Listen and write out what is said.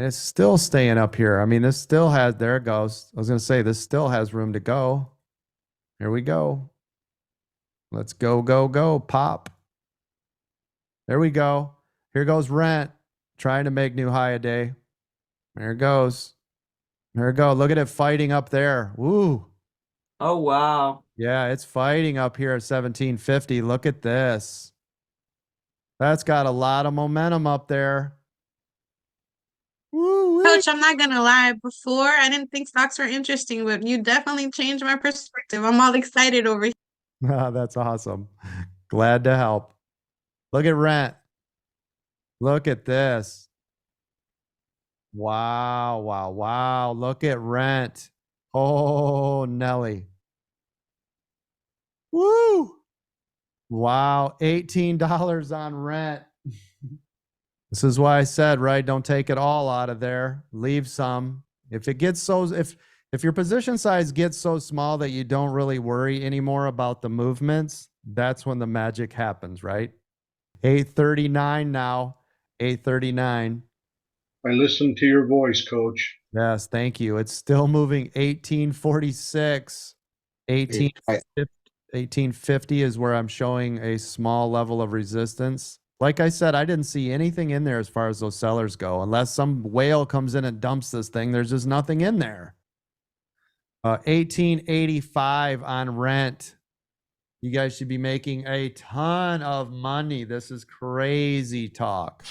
it's still staying up here. I mean, this still has, there it goes. I was going to say, this still has room to go. Here we go. Let's go, go, go. Pop. There we go. Here goes rent. Trying to make new high a day. There it goes. There it go. Look at it fighting up there. Woo. Oh, wow. Yeah, it's fighting up here at 1750. Look at this. That's got a lot of momentum up there. Woo-wee. Coach, I'm not gonna lie. Before, I didn't think stocks were interesting, but you definitely changed my perspective. I'm all excited over here. That's awesome. Glad to help. Look at rent. Look at this. Wow, wow, wow. Look at rent. Oh, Nelly. Woo. Wow, $18 on rent. This is why I said, right? Don't take it all out of there. Leave some. If it gets so, if your position size gets so small that you don't really worry anymore about the movements, that's when the magic happens, right? 839 now. 839. I listened to your voice, Coach. Yes, thank you. It's still moving. 1846. 1850 is where I'm showing a small level of resistance. Like I said, I didn't see anything in there as far as those sellers go. Unless some whale comes in and dumps this thing, there's just nothing in there. 1885 on rent. You guys should be making a ton of money. This is crazy talk.